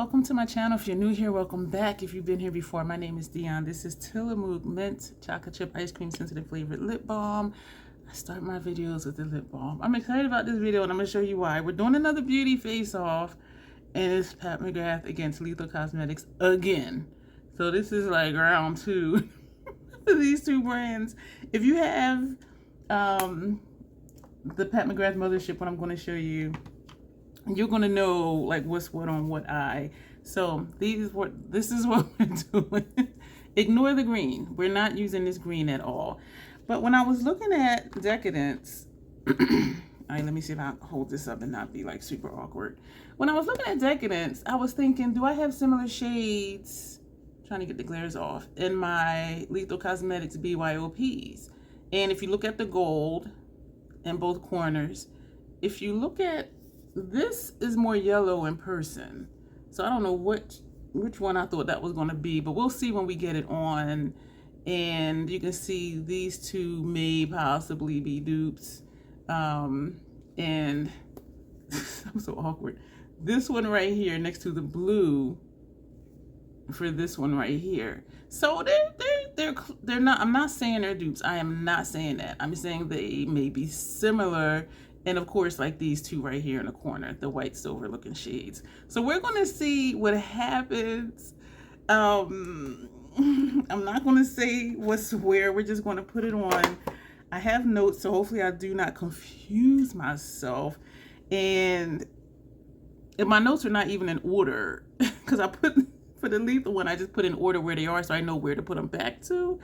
Welcome to my channel. If you're new here, welcome back. If you've been here before, my name is Dion. This is Tillamook Mint Chocolate Chip Ice Cream Sensitive Flavored Lip Balm. I start my videos with the lip balm. I'm excited about this video and I'm going to show you why. We're doing another beauty face-off and it's Pat McGrath against Lethal Cosmetics again. So this is like round two for these two brands. If you have the Pat McGrath Mothership, what I'm going to show you, you're going to know like what's what on what eye. So this is what we're doing. Ignore the green. We're not using this green at all. But when I was looking at Decadence, all right, let me see if I hold this up and not be like super awkward. When I was looking at Decadence, I was thinking, do I have similar shades, trying to get the glares off, in my Lethal Cosmetics BYOPs? And if you look at the gold in both corners, if you look at, this is more yellow in person. So I don't know which one I thought that was going to be, but we'll see when we get it on. And you can see these two may possibly be dupes. And I'm so awkward. This one right here next to the blue for this one right here. So they're not, I'm not saying they're dupes. I am not saying that. I'm saying they may be similar. And of course, like these two right here in the corner, the white silver looking shades. So we're going to see what happens. I'm not going to say what's where. We're just going to put it on. I have notes, so hopefully I do not confuse myself. And my notes are not even in order because I put, for the lethal one, I just put in order where they are so I know where to put them back to.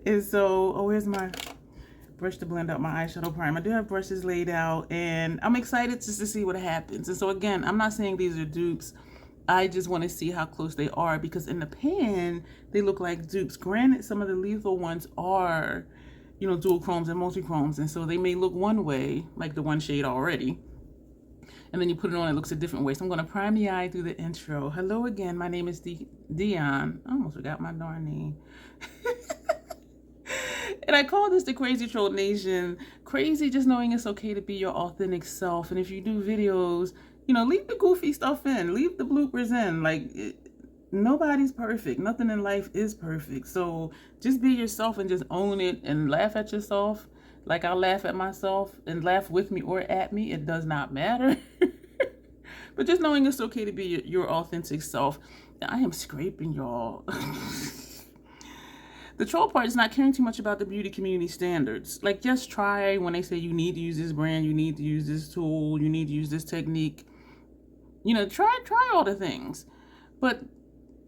And so, oh, where's my brush to blend out my eyeshadow primer? I do have brushes laid out and I'm excited just to see what happens. And so again, I'm not saying these are dupes. I just want to see how close they are because in the pan, they look like dupes. Granted, some of the lethal ones are, you know, dual chromes and multi-chromes. And so they may look one way, like the one shade already. And then you put it on, it looks a different way. So I'm going to prime the eye through the intro. Hello again, my name is Dion. I almost forgot my darn name. And I call this the Crazy Troll Nation. Crazy just knowing it's okay to be your authentic self. And if you do videos, you know, leave the goofy stuff in. Leave the bloopers in. Like, nobody's perfect. Nothing in life is perfect. So just be yourself and just own it and laugh at yourself. Like I laugh at myself and laugh with me or at me. It does not matter. But just knowing it's okay to be your authentic self. I am scraping, y'all. The troll part is not caring too much about the beauty community standards. Like, just try when they say you need to use this brand, you need to use this tool, you need to use this technique. You know, try all the things. But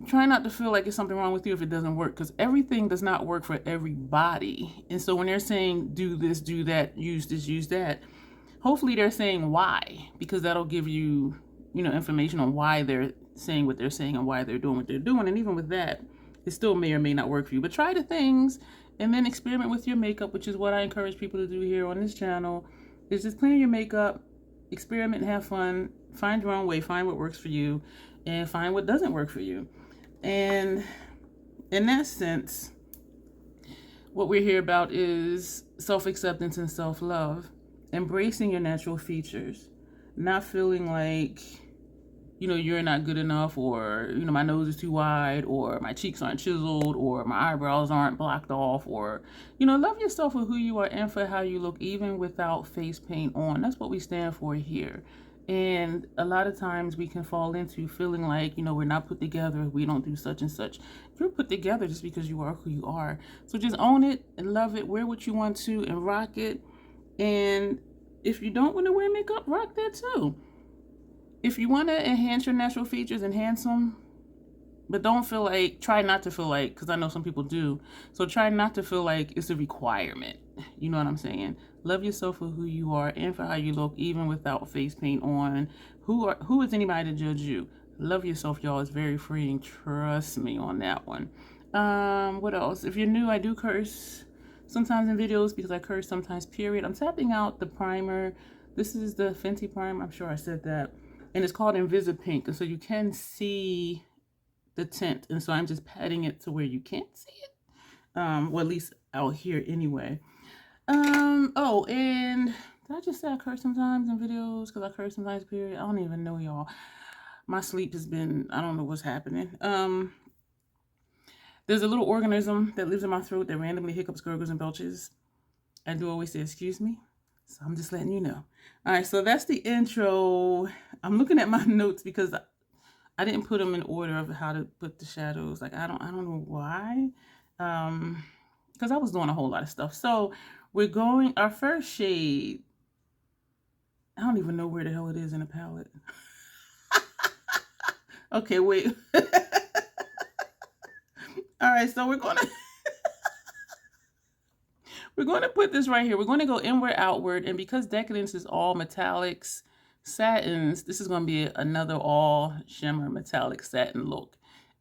try not to feel like it's something wrong with you if it doesn't work, because everything does not work for everybody. And so when they're saying do this, do that, use this, use that, hopefully they're saying why, because that'll give you, you know, information on why they're saying what they're saying and why they're doing what they're doing. And even with that, it still may or may not work for you, but try the things and then experiment with your makeup, which is what I encourage people to do here on this channel, is just plan your makeup, experiment and have fun, find your own way, find what works for you and find what doesn't work for you. And in that sense, what we're here about is self-acceptance and self-love, embracing your natural features, not feeling like, you know, you're not good enough, or, you know, my nose is too wide, or my cheeks aren't chiseled, or my eyebrows aren't blocked off, or, you know, love yourself for who you are and for how you look, even without face paint on. That's what we stand for here. And a lot of times we can fall into feeling like, you know, we're not put together, we don't do such and such. You're put together just because you are who you are. So just own it and love it, wear what you want to and rock it. And if you don't want to wear makeup, rock that too. If you want to enhance your natural features, enhance them, but don't feel like, try not to feel like, because I know some people do, so try not to feel like it's a requirement. You know what I'm saying? Love yourself for who you are and for how you look, even without face paint on. Who is anybody to judge you? Love yourself, y'all. It's very freeing. Trust me on that one. What else? If you're new, I do curse sometimes in videos because I curse sometimes, period. I'm tapping out the primer. This is the Fenty primer. I'm sure I said that. And it's called Invisipink, and so you can see the tint, and so I'm just patting it to where you can't see it, well, at least out here anyway. Oh, and did I just say I curse sometimes in videos? Because I curse sometimes, period. I don't even know, y'all. My sleep has been, I don't know what's happening. There's a little organism that lives in my throat that randomly hiccups, gurgles, and belches. I do always say, excuse me. So I'm just letting you know. All right, so that's the intro. I'm looking at my notes because I didn't put them in order of how to put the shadows. Like, I don't know why. Because I was doing a whole lot of stuff. So we're going, our first shade, I don't even know where the hell it is in the palette. Okay, wait. All right, so we're going to put this right here. We're going to go inward, outward. And because Decadence is all metallics, satins, this is going to be another all shimmer metallic satin look.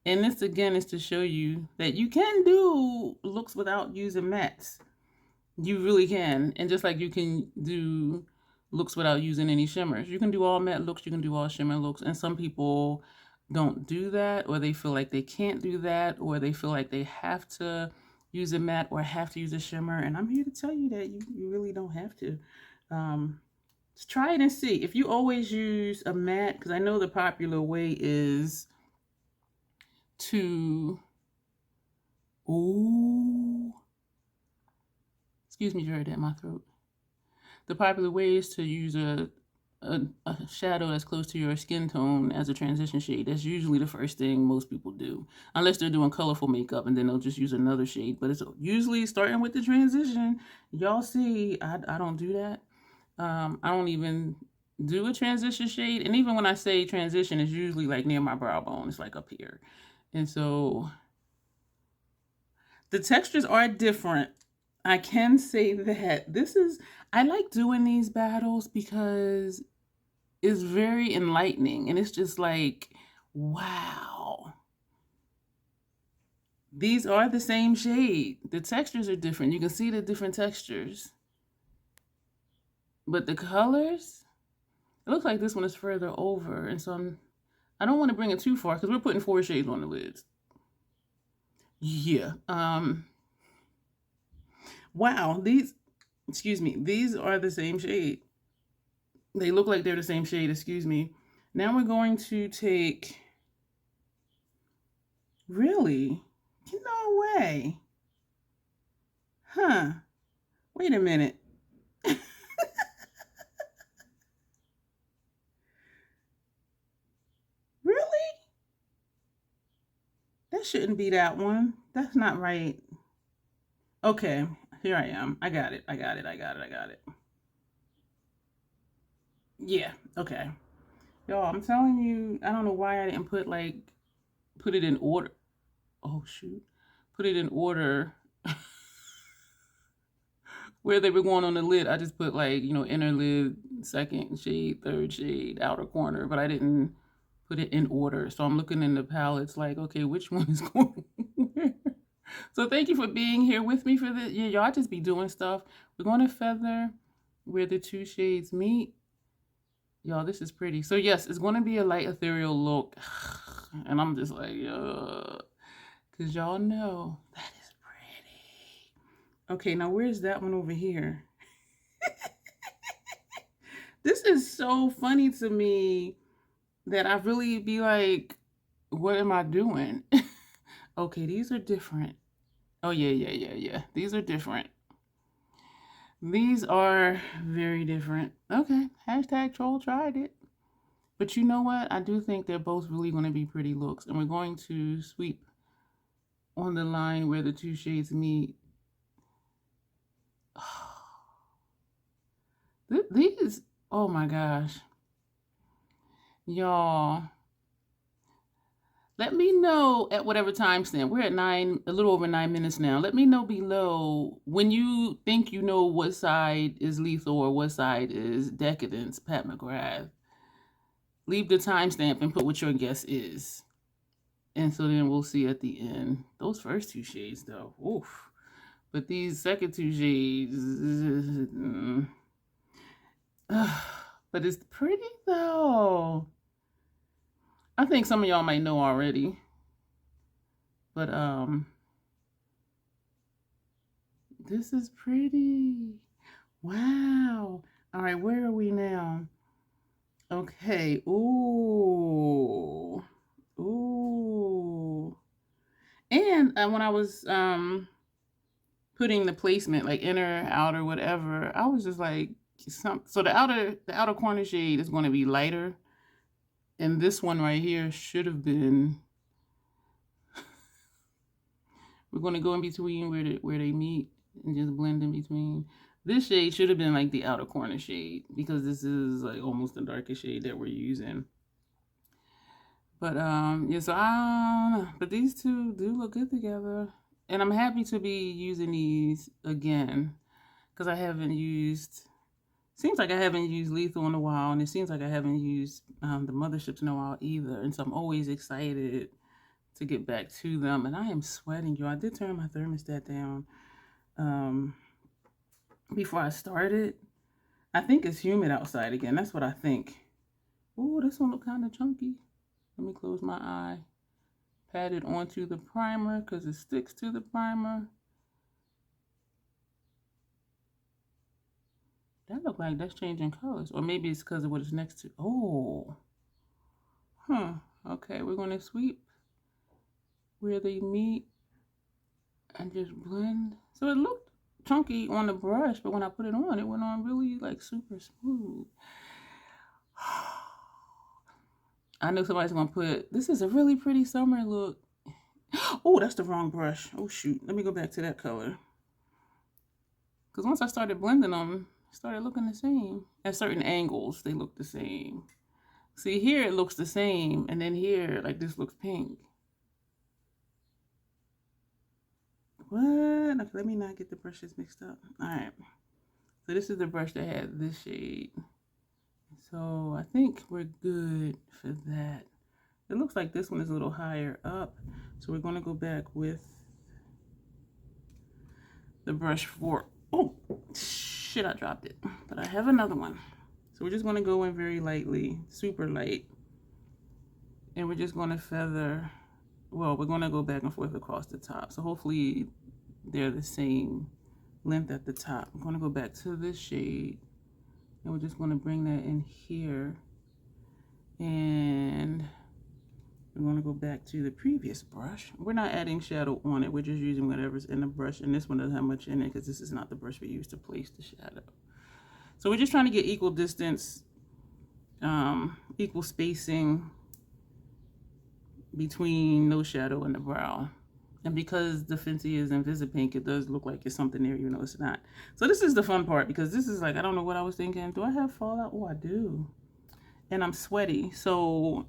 And this, again, is to show you that you can do looks without using mattes. You really can. And just like you can do looks without using any shimmers. You can do all matte looks, you can do all shimmer looks. And some people don't do that, or they feel like they can't do that, or they feel like they have to use a matte or have to use a shimmer. And I'm here to tell you that you really don't have to. Just try it and see. If you always use a matte, because I know the popular way is to, ooh, excuse me, you heard that in my throat. The popular way is to use a shadow that's close to your skin tone as a transition shade. That's usually the first thing most people do, unless they're doing colorful makeup, and then they'll just use another shade. But it's usually starting with the transition. Y'all see, I don't do that. I don't even do a transition shade. And even when I say transition, it's usually like near my brow bone. It's like up here. And so the textures are different. I can say that I like doing these battles because it's very enlightening. And it's just like, wow. These are the same shade. The textures are different. You can see the different textures. But the colors, it looks like this one is further over. And so I don't want to bring it too far because we're putting 4 shades on the lids. Yeah. Wow. These are the same shade. They look like they're the same shade, excuse me. Now we're going to take, really? No way. Huh. Wait a minute. Really? That shouldn't be that one. That's not right. Okay, here I am. I got it. Yeah, okay. Y'all, I'm telling you, I don't know why I didn't put it in order. Oh, shoot. Put it in order where they were going on the lid. I just put inner lid, second shade, third shade, outer corner, but I didn't put it in order. So I'm looking in the palettes like, okay, which one is going where? So thank you for being here with me for this. Yeah, y'all just be doing stuff. We're going to feather where the 2 shades meet. Y'all, this is pretty. So yes, it's going to be a light ethereal look. And I'm just like, because y'all know that is pretty. Okay, now where's that one over here? This is so funny to me that I really be like, what am I doing? Okay, these are different. Oh, yeah. These are different. These are very different. Okay, hashtag troll tried it. But you know what? I do think they're both really going to be pretty looks. And we're going to sweep on the line where the 2 shades meet. These, oh my gosh. Y'all, let me know at whatever timestamp. We're at a little over 9 minutes now. Let me know below when you think you know what side is lethal or what side is Decadence, Pat McGrath. Leave the timestamp and put what your guess is. And so then we'll see at the end. Those first 2 shades, though. Oof. But these second 2 shades... but it's pretty, though. I think some of y'all might know already. But, this is pretty. Wow. All right, where are we now? Okay. Ooh. Ooh. And when I was putting the placement, like inner, outer, whatever, I was just like, so the outer corner shade is going to be lighter, and this one right here should have been. We're going to go in between where they meet and just blend in between. This shade should have been like the outer corner shade because this is like almost the darkest shade that we're using. But yeah, so but these two do look good together, and I'm happy to be using these again because I haven't used. Seems like I haven't used Lethal in a while, and it seems like I haven't used the Motherships in a while either, and so I'm always excited to get back to them. And I am sweating, yo. I did turn my thermostat down before I started. I think it's humid outside again. That's what I think. Oh, this one look kind of chunky. Let me close my eye. Pat it onto the primer because it sticks to the primer. That look like that's changing colors. Or maybe it's because of what it's next to. Oh. Huh. Okay, we're going to sweep where they meet and just blend. So it looked chunky on the brush, but when I put it on, it went on really like super smooth. I know somebody's gonna put, this is a really pretty summer look. Oh, that's the wrong brush. Oh shoot, let me go back to that color. Because once I started blending them, it started looking the same. At certain angles, they look the same. See, here it looks the same, and then here, like this looks pink. What? Okay, let me not get the brushes mixed up. All right. So this is the brush that had this shade. So I think we're good for that. It looks like this one is a little higher up. So we're going to go back with the brush for, oh, shit, I dropped it. But I have another one. So we're just going to go in very lightly, super light. And we're just going to feather, well, we're going to go back and forth across the top. So hopefully they're the same length at the top. I'm going to go back to this shade. And we're just going to bring that in here. And we're going to go back to the previous brush. We're not adding shadow on it. We're just using whatever's in the brush. And this one doesn't have much in it because this is not the brush we use to place the shadow. So we're just trying to get equal distance, equal spacing between no shadow and the brow. And because the Fenty is Invisipink, it does look like it's something there, even though it's not. So this is the fun part because this is like, I don't know what I was thinking. Do I have fallout? Oh, I do. And I'm sweaty. So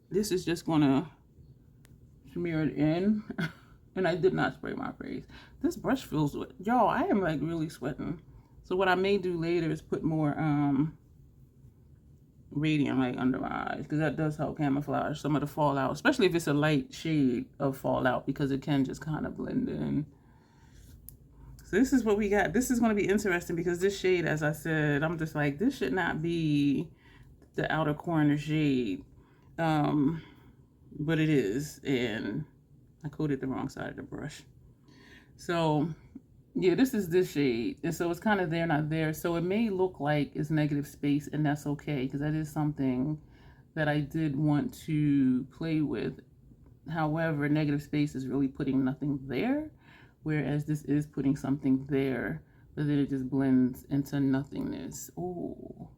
this is just gonna smear it in. And I did not spray my face. This brush feels wet. Y'all, I am like really sweating. So what I may do later is put more radiant light under my eyes because that does help camouflage some of the fallout, especially if it's a light shade of fallout because it can just kind of blend in. So this is what we got. This is going to be interesting because this shade, as I said, I'm just like, this should not be the outer corner shade, but it is, and I coated the wrong side of the brush. So yeah, this is this shade, and so it's kind of there, not there. So it may look like it's negative space, and that's okay, because that is something that I did want to play with. However, negative space is really putting nothing there, whereas this is putting something there, but then it just blends into nothingness. Oh,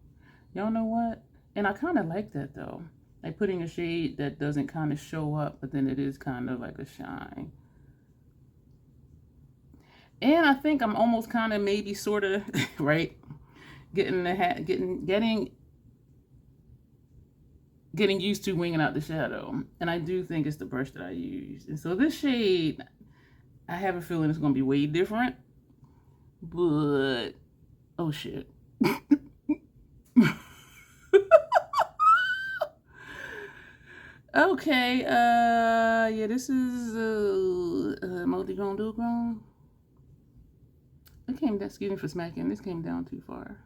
y'all know what? And I kind of like that, though. Like putting a shade that doesn't kind of show up, but then it is kind of like a shine. And I think I'm almost kind of maybe sort of, right, getting used to winging out the shadow. And I do think it's the brush that I use. And so this shade, I have a feeling it's going to be way different. But, oh shit. Okay, yeah, this is multi-grown, dual-grown. It came down, excuse me for smacking, this came down too far.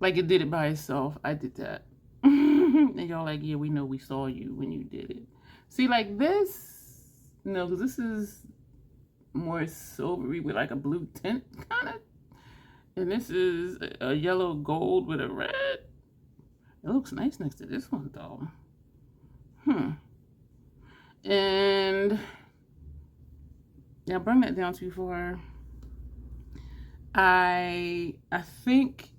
Like it did it by itself. I did that. And y'all like, yeah, we know we saw you when you did it. See, like this, no, because this is more silvery with like a blue tint, kind of. And this is a yellow gold with a red. It looks nice next to this one though. And yeah, bring that down too far. I think,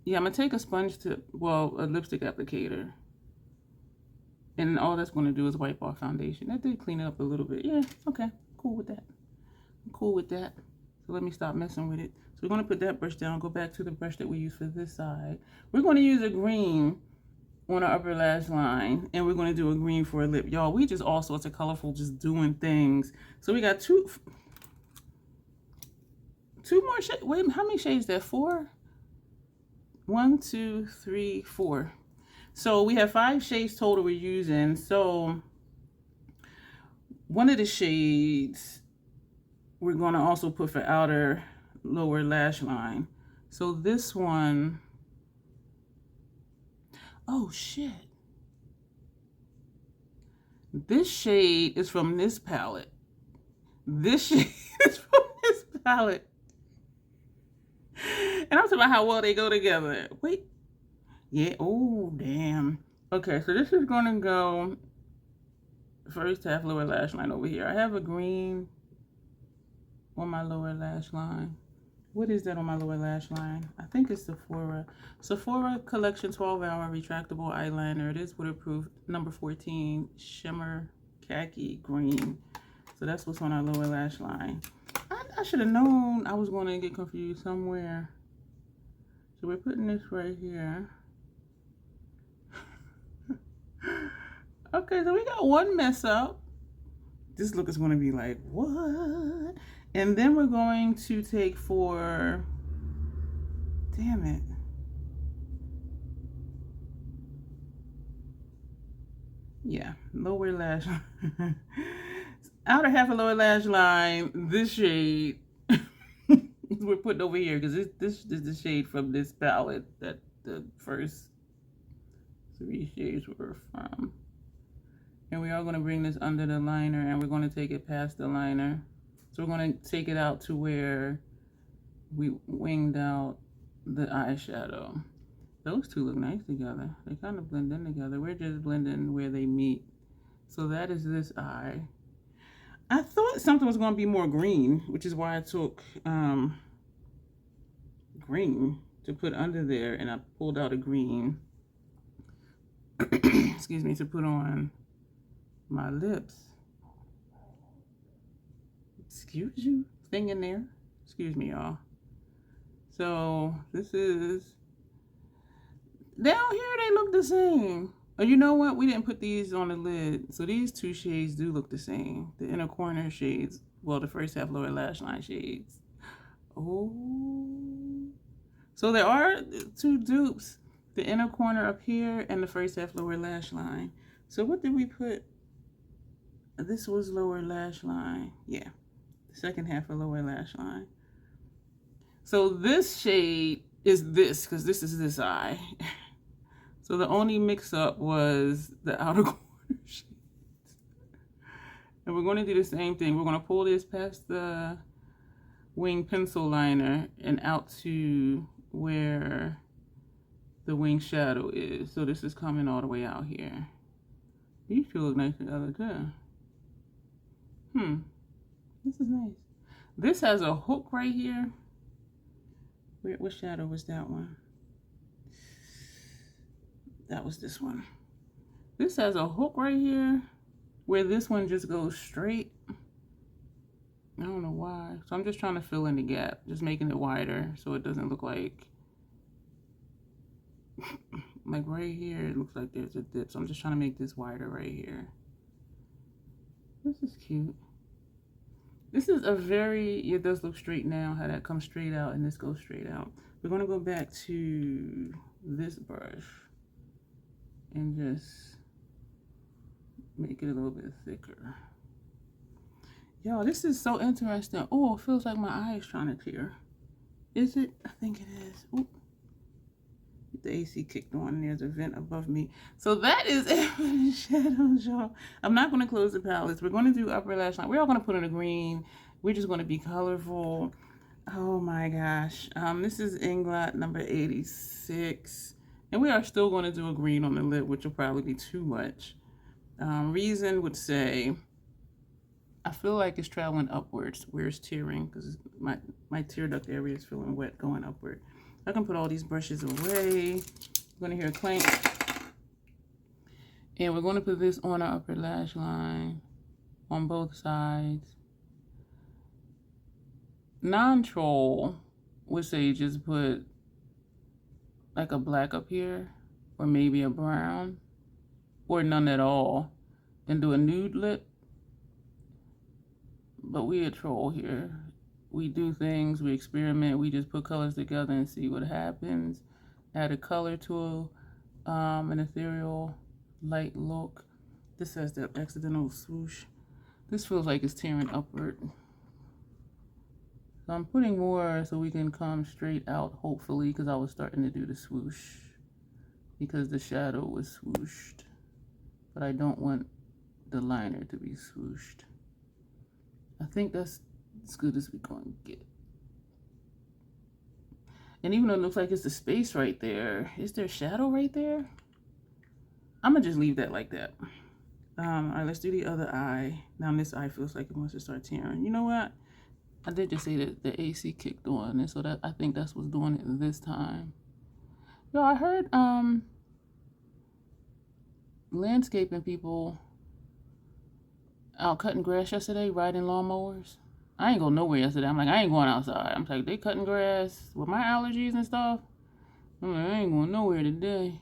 yeah, I'm gonna take a sponge tip, well, a lipstick applicator, and all that's gonna do is wipe off foundation. That did clean it up a little bit. Yeah, okay, cool with that. I'm cool with that. So let me stop messing with it. So we're gonna put that brush down, go back to the brush that we used for this side. We're gonna use a green on our upper lash line, and we're gonna do a green for a lip. Y'all, we just all sorts of colorful, just doing things. So we got two more shades. Wait, how many shades there? 4? 1, 2, 3, 4. So we have 5 shades total we're using. So one of the shades we're going to also put for outer lower lash line. So this one, oh shit. This shade is from this palette. This shade is from this palette. And I'm talking about how well they go together. Wait. Yeah. Oh, damn. Okay, so this is going to go first half lower lash line over here. I have a green on my lower lash line. What is that on my lower lash line? I think it's Sephora. Sephora Collection 12-Hour Retractable Eyeliner. It is waterproof. Number 14, Shimmer Khaki Green. So that's what's on our lower lash line. I should have known I was going to get confused somewhere. So we're putting this right here. Okay, so we got one mess up. This look is going to be like, what? And then we're going to take for, damn it. Yeah, lower lash line. Outer half of lower lash line, this shade we're putting over here because this is the shade from this palette that the first 3 shades were from. And we are going to bring this under the liner, and we're going to take it past the liner. So we're going to take it out to where we winged out the eyeshadow. Those two look nice together. They kind of blend in together. We're just blending where they meet. So that is this eye. I thought something was going to be more green, which is why I took green to put under there, and I pulled out a green, excuse me, to put on my lips. Excuse you, thing in there. Excuse me, y'all. So this is, down here they look the same. Oh, you know what? We didn't put these on the lid. So these 2 shades do look the same. The inner corner shades, well, the first half lower lash line shades. Oh. So there are 2 dupes. The inner corner up here and the first half lower lash line. So what did we put? This was lower lash line. Yeah. The second half of lower lash line. So this shade is this, because this is this eye. So the only mix-up was the outer corner shades. And we're going to do the same thing. We're going to pull this past the wing pencil liner and out to where the wing shadow is. So this is coming all the way out here. These two look nice together too. This is nice. This has a hook right here. What shadow was that one? That was this one. This has a hook right here where this one just goes straight. I don't know why. So I'm just trying to fill in the gap, just making it wider so it doesn't look like right here it looks like there's a dip. So I'm just trying to make this wider right here. This is cute. This is a very, it does look straight now, how that comes straight out and this goes straight out. We're going to go back to this brush and just make it a little bit thicker. Y'all, this is so interesting. Oh, it feels like my eye is trying to tear. Is it? I think it is. Ooh. The AC kicked on. There's a vent above me. So that is it for the shadows, y'all. I'm not going to close the palettes. We're going to do upper lash line. We're all going to put in a green. We're just going to be colorful. Oh my gosh. This is Inglot number 86. And we are still going to do a green on the lip, which will probably be too much. Reason would say, I feel like it's traveling upwards. Where's tearing? Because my tear duct area is feeling wet going upward. I can put all these brushes away. We're going to hear a clank. And we're going to put this on our upper lash line on both sides. Non-troll would say just put like a black up here, or maybe a brown, or none at all, and do a nude lip. But we a troll here. We do things, we experiment, we just put colors together and see what happens. Add a color to an ethereal light look. This has that accidental swoosh. This feels like it's tearing upward. So I'm putting more so we can come straight out, hopefully, because I was starting to do the swoosh because the shadow was swooshed. But I don't want the liner to be swooshed. I think that's as good as we're going to get. And even though it looks like it's the space right there, is there shadow right there? I'm going to just leave that like that. All right, let's do the other eye. Now this eye feels like it wants to start tearing. You know what? I did just say that the AC kicked on, and so that I think that's what's doing it this time. Yo, I heard landscaping people out cutting grass yesterday, riding lawnmowers. I ain't go nowhere yesterday. I'm like, I ain't going outside. I'm like, they cutting grass with my allergies and stuff. I'm like, I ain't going nowhere today.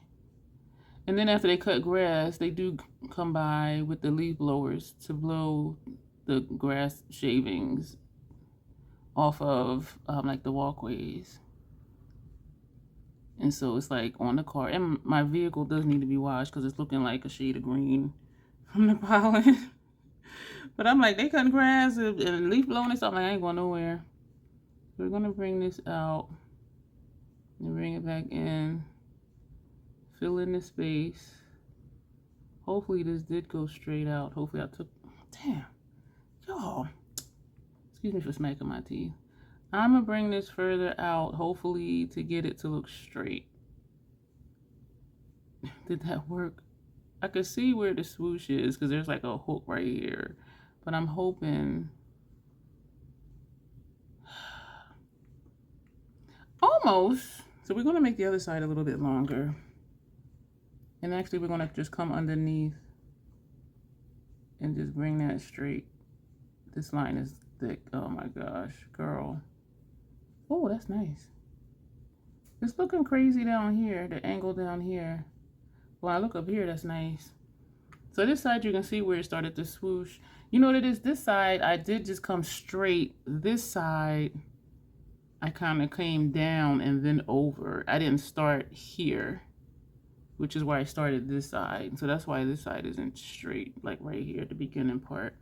And then after they cut grass, they do come by with the leaf blowers to blow the grass shavings off of like the walkways. And so it's like on the car. And my vehicle does need to be washed because it's looking like a shade of green from the pollen. But I'm like, they cutting grass and leaf blowing and stuff. I'm like, I ain't going nowhere. So we're going to bring this out and bring it back in. Fill in the space. Hopefully this did go straight out. Hopefully I took... Damn. Y'all. Excuse me for smacking my teeth. I'm going to bring this further out, hopefully, to get it to look straight. Did that work? I could see where the swoosh is because there's like a hook right here. But I'm hoping... Almost. So we're going to make the other side a little bit longer. And actually we're going to just come underneath and just bring that straight. This line is thick. Oh my gosh, girl. Oh, that's nice. It's looking crazy down here, the angle down here. When I look up here, that's nice. So this side, you can see where it started to swoosh. You know what it is? This side, I did just come straight. This side, I kind of came down and then over. I didn't start here, which is why I started this side. So that's why this side isn't straight, like right here at the beginning part,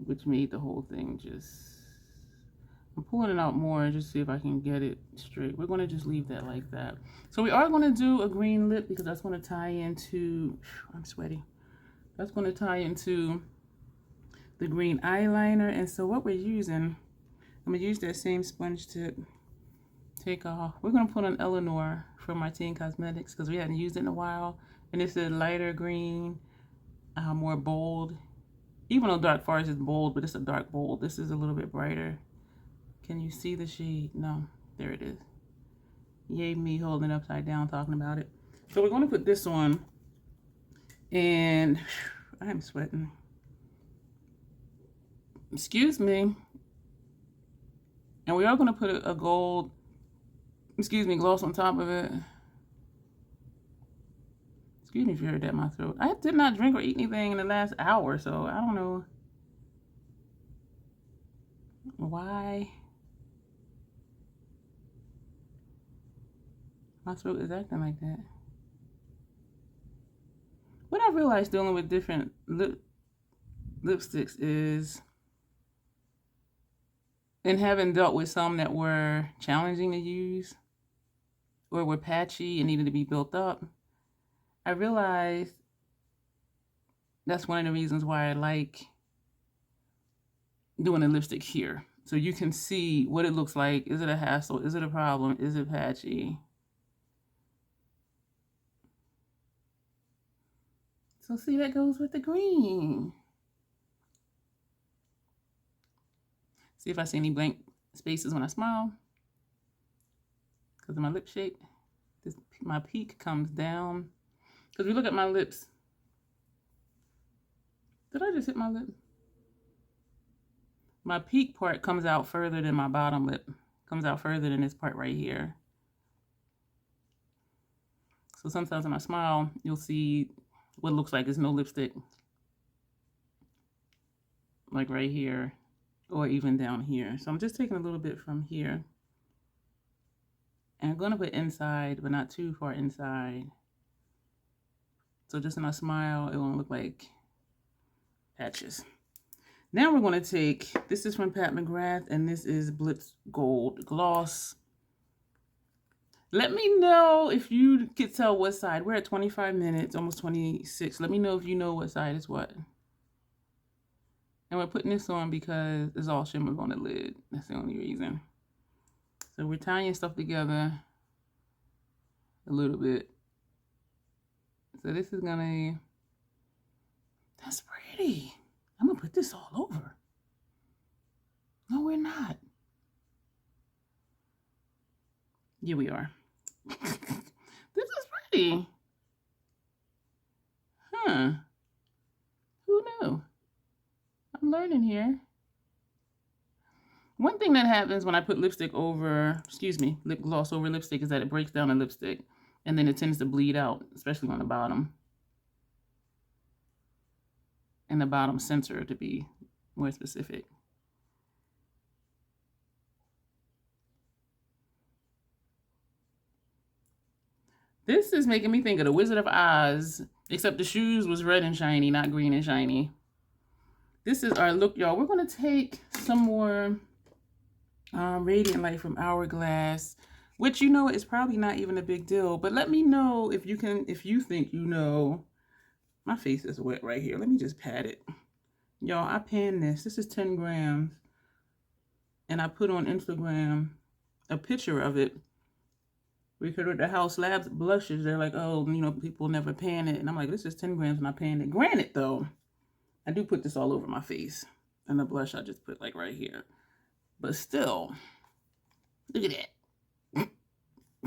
which made the whole thing just... I'm pulling it out more just to see if I can get it straight. We're going to just leave that like that. So we are going to do a green lip because that's going to tie into... I'm sweaty. That's going to tie into the green eyeliner. And so what we're using, I'm going to use that same sponge tip. Take off. We're going to put on Eleanor from Martine Cosmetics because we hadn't used it in a while. And it's a lighter green, more bold. Even though Dark Forest is bold, but it's a dark bold. This is a little bit brighter. Can you see the shade? No. There it is. Yay me holding it upside down talking about it. So we're going to put this on. And I'm sweating. Excuse me. And we are going to put a gold, gloss on top of it. Excuse me if you heard that in my throat. I did not drink or eat anything in the last hour, so I don't know why my throat is acting like that. What I realized dealing with different lipsticks is, and having dealt with some that were challenging to use or were patchy and needed to be built up, I realized that's one of the reasons why I like doing a lipstick here. So you can see what it looks like. Is it a hassle? Is it a problem? Is it patchy? So see, that goes with the green. See if I see any blank spaces when I smile. Because of my lip shape. My peak comes down. Because we look at my lips. Did I just hit my lip? My peak part comes out further than my bottom lip. Comes out further than this part right here. So sometimes when I smile, you'll see what looks like there's no lipstick. Like right here, or even down here. So I'm just taking a little bit from here. And I'm gonna put inside, but not too far inside. So just when I smile, it won't look like patches. Now we're gonna take, this is from Pat McGrath, and this is Blitz Gold Gloss. Let me know if you could tell what side. We're at 25 minutes, almost 26. Let me know if you know what side is what. And we're putting this on because it's all shimmers on the lid. That's the only reason. So we're tying stuff together a little bit. So this is gonna, that's pretty. I'm gonna put this all over. No, we're not. Yeah, we are. This is pretty. Huh. Who knew? I'm learning here. One thing that happens when I put lipstick over, lip gloss over lipstick is that it breaks down the lipstick and then it tends to bleed out, especially on the bottom. And the bottom center, to be more specific. This is making me think of the Wizard of Oz, except the shoes was red and shiny, not green and shiny. This is our look, y'all. We're going to take some more Radiant Light from Hourglass, which, you know, is probably not even a big deal. But let me know if you can, if you think you know. My face is wet right here. Let me just pat it. Y'all, I panned this. This is 10 grams. And I put on Instagram a picture of it. Because with the House Labs blushes, they're like, oh, you know, people never pan it. And I'm like, this is 10 grams and I panned it. Granted, though, I do put this all over my face. And the blush I just put like right here. But still, look at that.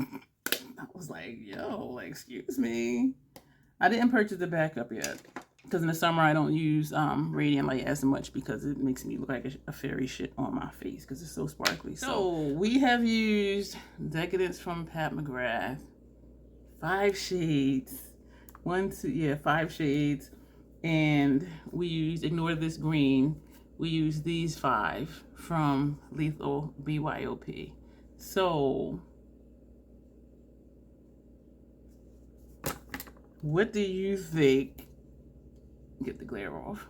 I was like, yo, like, excuse me. I didn't purchase the backup yet. Because in the summer, I don't use Radiant Light as much because it makes me look like a fairy shit on my face because it's so sparkly. So we have used Decadence from Pat McGrath. 5 shades. 5 shades. And we used Ignore This Green. We used these 5 from Lethal BYOP. So what do you think? Get the glare off.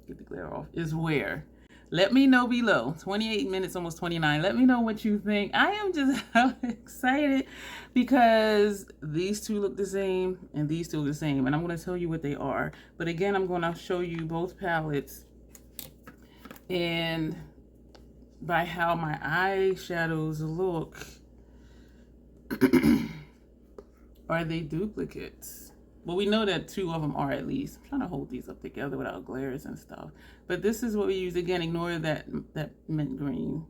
Get the glare off. Is where. Let me know below. 28 minutes, almost 29. Let me know what you think. I am just excited because these two look the same and these two look the same. And I'm going to tell you what they are. But again, I'm going to show you both palettes. And by how my eyeshadows look, are they duplicates? Well, we know that 2 of them are at least. I'm trying to hold these up together without glares and stuff. But this is what we use. Again, ignore that mint green.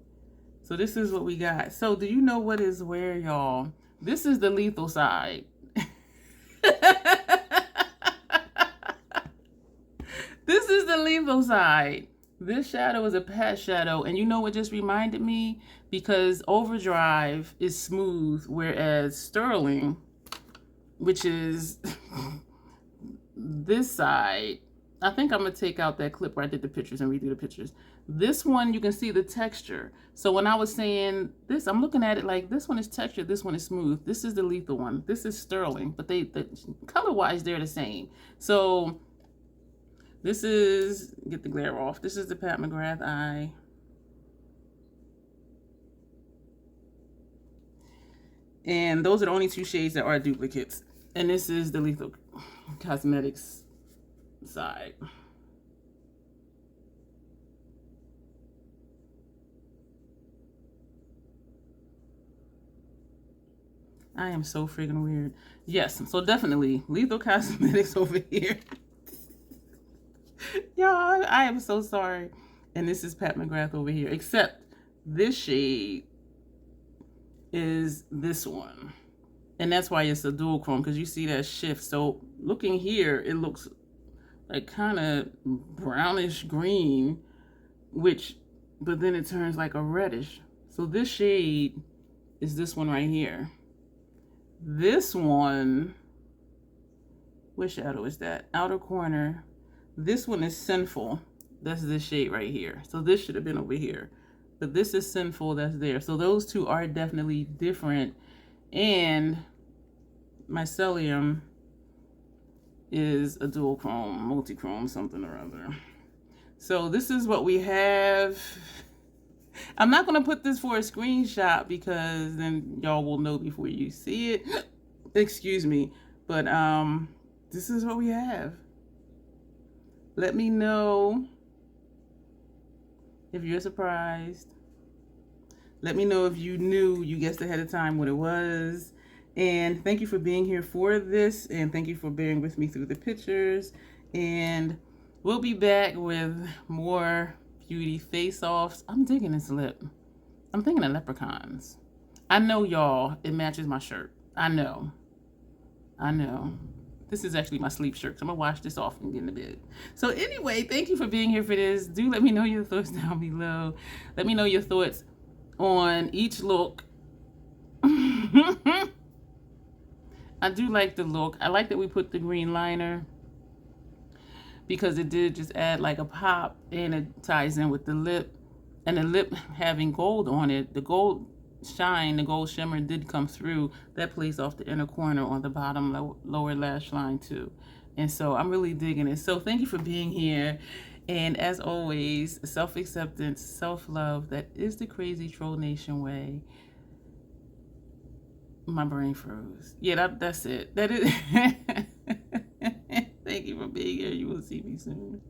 So this is what we got. So do you know what is where, y'all? This is the lethal side. This is the lethal side. This shadow is a pat shadow. And you know what just reminded me? Because Overdrive is smooth, whereas Sterling, which is this side, I think I'm going to take out that clip where I did the pictures and redo the pictures. This one, you can see the texture. So when I was saying this, I'm looking at it like this one is texture, this one is smooth. This is the lethal one. This is Sterling, but color-wise, they're the same. So this is, get the glare off. This is the Pat McGrath eye. And those are the only 2 shades that are duplicates. And this is the Lethal Cosmetics side. I am so freaking weird. Yes, so definitely Lethal Cosmetics over here. Y'all, I am so sorry. And this is Pat McGrath over here. Except this shade is this one. And that's why it's a dual chrome, because you see that shift. So looking here, it looks like kind of brownish green, but then it turns like a reddish. So this shade is this one right here. This one, what shadow is that? Outer corner. This one is Sinful. That's this shade right here. So this should have been over here. But this is Sinful, that's there. So those two are definitely different. And Mycelium is a dual chrome, multi-chrome, something or other. So this is what we have. I'm not going to put this for a screenshot because then y'all will know before you see it. Excuse me. But this is what we have. Let me know if you're surprised. Let me know if you knew, you guessed ahead of time what it was. And thank you for being here for this. And thank you for bearing with me through the pictures. And we'll be back with more beauty face-offs. I'm digging this lip. I'm thinking of leprechauns. I know, y'all, it matches my shirt. I know. This is actually my sleep shirt. So I'm going to wash this off and get into bed. So anyway, thank you for being here for this. Do let me know your thoughts down below. Let me know your thoughts on each look. I do like the look. I like that we put the green liner because it did just add like a pop, and it ties in with the lip. And the lip having gold on it, the gold shine, the gold shimmer did come through. That plays off the inner corner on the bottom lower lash line too. And so I'm really digging it. So thank you for being here. And as always, self-acceptance, self-love, that is the Crazy Troll Nation way. My brain froze. Yeah, that's it. That is. Thank you for being here. You will see me soon.